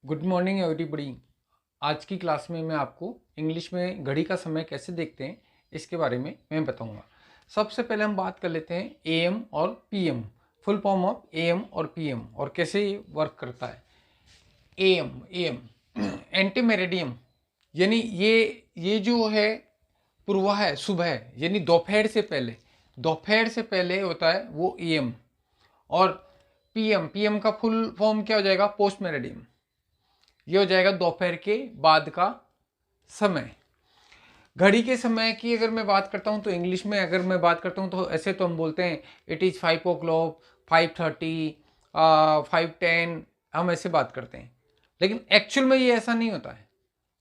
Good morning everybody. आज की class में मैं आपको इंग्लिश में घड़ी का समय कैसे देखते हैं इसके बारे में मैं बताऊंगा। सबसे पहले हम बात कर लेते हैं एएम और PM, full form of am और पीएम और कैसे ये वर्क करता है। एएम एएम एंटी मेरिडियम, यानी ये जो है पूर्वा है, सुबह है, यानी दोपहर से पहले होता है वो एएम। और पीएम का फुल फॉर्म क्या हो जाएगा? Post meridiem. ये हो जाएगा दोपहर के बाद का समय। घड़ी के समय की अगर मैं बात करता हूँ तो इंग्लिश में अगर मैं बात करता हूँ तो ऐसे तो हम बोलते हैं इट इज़ 5 o'clock, 5:30, 5:10, हम ऐसे बात करते हैं। लेकिन एक्चुअल में ये ऐसा नहीं होता है।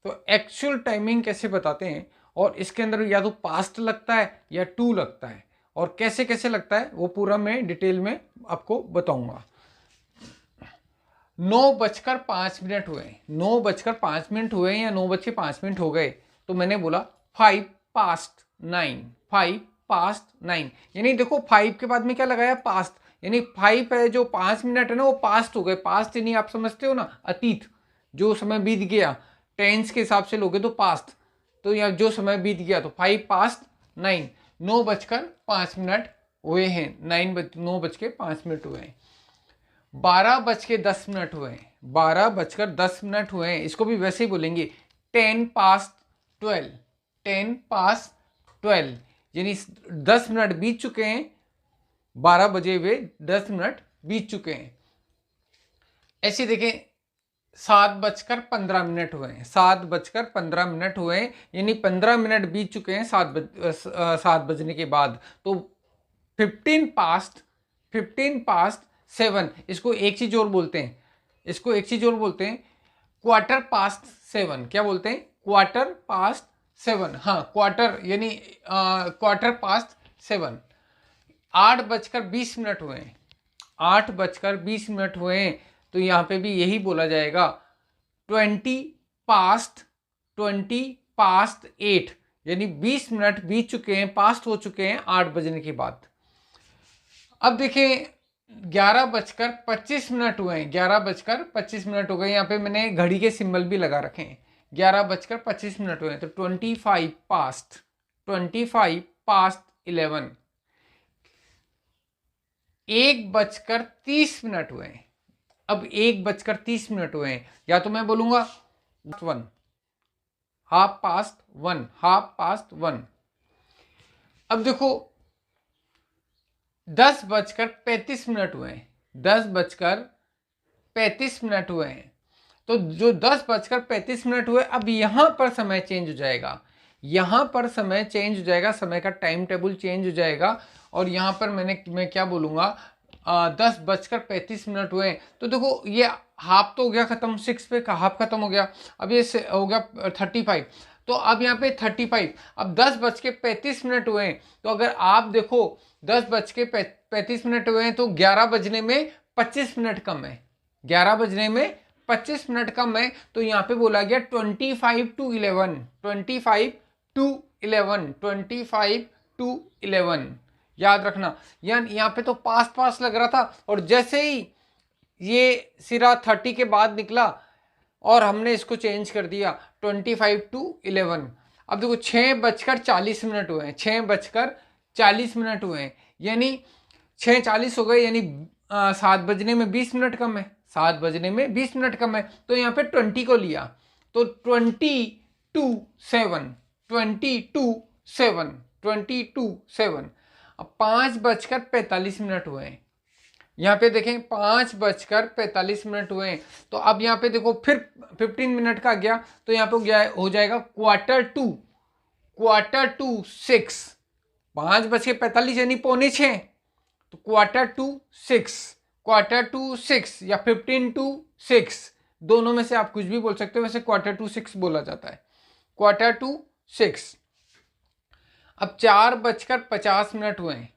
तो एक्चुअल टाइमिंग कैसे बताते हैं, और इसके अंदर या तो पास्ट लगता है या टू लगता है, और कैसे कैसे लगता है वो पूरा मैं डिटेल में आपको बताऊंगा। 9:05 हुए, 9:05 हुए या 9:05 हो गए तो मैंने बोला 5:09, 5:09। यानी देखो 5 के बाद में क्या लगाया? पास्ट। यानी 5 है जो 5 मिनट है ना वो पास्ट हो गए। पास्ट यानी आप समझते हो ना, अतीत, जो समय बीत गया। टेंस के हिसाब से लोगे तो पास्ट, तो या जो समय बीत गया तो 5:09। 9:05 हुए हैं, 9:05 हुए हैं। 12:10 हुए हैं, 12:10 हुए हैं। इसको भी वैसे ही बोलेंगे 10:12, 10:12, यानी 10 मिनट बीत चुके हैं। 12 बजे हुए 10 मिनट बीत चुके हैं। ऐसे देखें 7:15 हुए हैं, 7:15 हुए हैं, यानी 15 मिनट बीत चुके हैं 7 बजने के बाद। तो 15:7। इसको एक चीज और बोलते हैं, Quarter-past-7। क्या बोलते हैं? Quarter-past-7। हाँ, क्वार्टर यानी Quarter-past-7। 8:20 हुए हैं, 8:20 हुए हैं, तो यहाँ पे भी यही बोला जाएगा 20:8, यानी 20 मिनट बीत चुके हैं, पास्ट हो चुके हैं 8 बजने के बाद। अब देखें 11:25 हुए हैं, 11:25 हो गए। यहाँ पे मैंने घड़ी के सिंबल भी लगा रखे हैं। 11:25 हुए हैं तो 25:11। 1:30 हुए हैं। अब 1:30 हुए हैं, या तो मैं बोलूंगा 1, हाफ पास्ट वन। अब देखो 10:35 हुए हैं, 10:35 हुए हैं। तो जो 10:35 हुए, अब यहां पर समय चेंज हो जाएगा, समय का टाइम टेबल चेंज हो जाएगा। और यहां पर मैं क्या बोलूंगा, 10:35 हुए हैं। तो देखो ये हाफ तो हो गया खत्म, 6 पे का हाफ खत्म हो गया। अब ये हो गया 35। तो अब यहाँ पे 35, अब 10:35 हुए हैं। तो अगर आप देखो 10:35 हुए हैं तो 11 बजने में 25 मिनट कम है, 11 बजने में 25 मिनट कम है। तो यहाँ पे बोला गया 25:11, 25:11। याद रखना, यहाँ पे तो पास लग रहा था, और जैसे ही ये सिरा 30 के बाद निकला और हमने इसको चेंज कर दिया 25:11। अब देखो 6:40 हुए हैं, 6:40 हुए हैं, यानी 6:40 हो गए, यानी 7 बजने में 20 मिनट कम है, 7 बजने में 20 मिनट कम है। तो यहाँ पे 20 को लिया तो 22:7। अब 5:45 हुए हैं, यहाँ पे देखें 5:45 हुए हैं। तो अब यहाँ पे देखो फिर 15 मिनट का गया, तो यहाँ पे हो जाएगा Quarter-to-6। 5:45 यानी 5:45, तो Quarter-to-6 या 15-to-6, दोनों में से आप कुछ भी बोल सकते हो। वैसे Quarter-to-6 बोला जाता है, Quarter-to-6। अब 4:50 हुए हैं,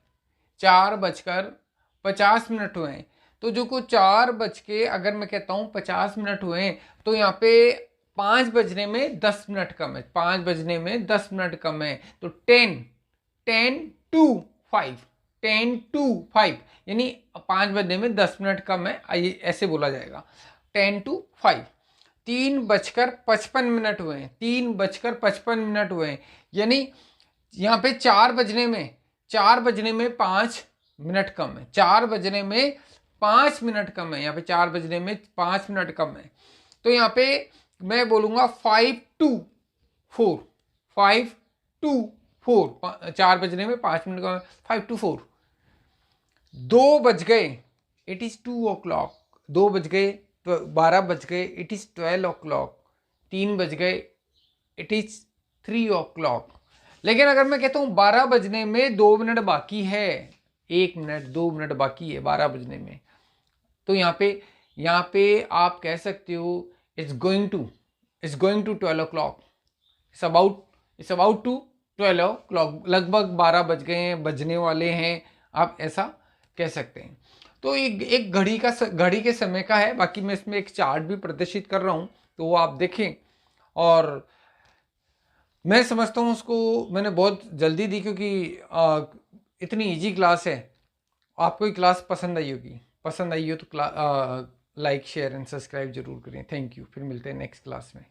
4:50 हुए हैं। तो जो को 4 बज के अगर मैं कहता हूँ 50 मिनट हुए हैं, तो यहाँ पे 5 बजने में 10 मिनट कम है, 5 बजने में 10 मिनट कम है। तो 10:05, यानी 5 बजने में 10 मिनट कम है, ऐसे बोला जाएगा 10:05। 3:55 हुए हैं, 3:55 हुए हैं। यानी यहाँ पे 4 बजने में 5 मिनट कम है, 4 बजने में 5 मिनट कम है, यहाँ पे 4 बजने में 5 मिनट कम है। तो यहाँ पे मैं बोलूँगा 5 to 4, 5 to 4, 4 बजने में 5 मिनट कम है, 5 to 4। 2 बज गए, इट इज़ 2 o'clock। 2 बज गए, 12 बज गए, इट इज़ 12 o'clock। 3 बज गए, इट इज़ 3 o'clock। लेकिन अगर मैं कहता हूँ 12 बजने में 2 मिनट बाकी है, 1 मिनट 2 मिनट बाकी है 12 बजने में, तो यहाँ पे आप कह सकते हो it's going to 12 o'clock। It's about to 12 o'clock, लगभग 12 बज गए हैं, बजने वाले हैं, आप ऐसा कह सकते हैं। तो एक घड़ी के समय का है। बाकी मैं इसमें एक चार्ट भी प्रदर्शित कर रहा हूँ, तो वो आप देखें। और मैं समझता हूँ उसको मैंने बहुत जल्दी दी, क्योंकि इतनी इजी क्लास है। आपको ये क्लास पसंद आई होगी, पसंद आई हो तो लाइक शेयर एंड सब्सक्राइब जरूर करें। Thank you. फिर मिलते हैं नेक्स्ट क्लास में।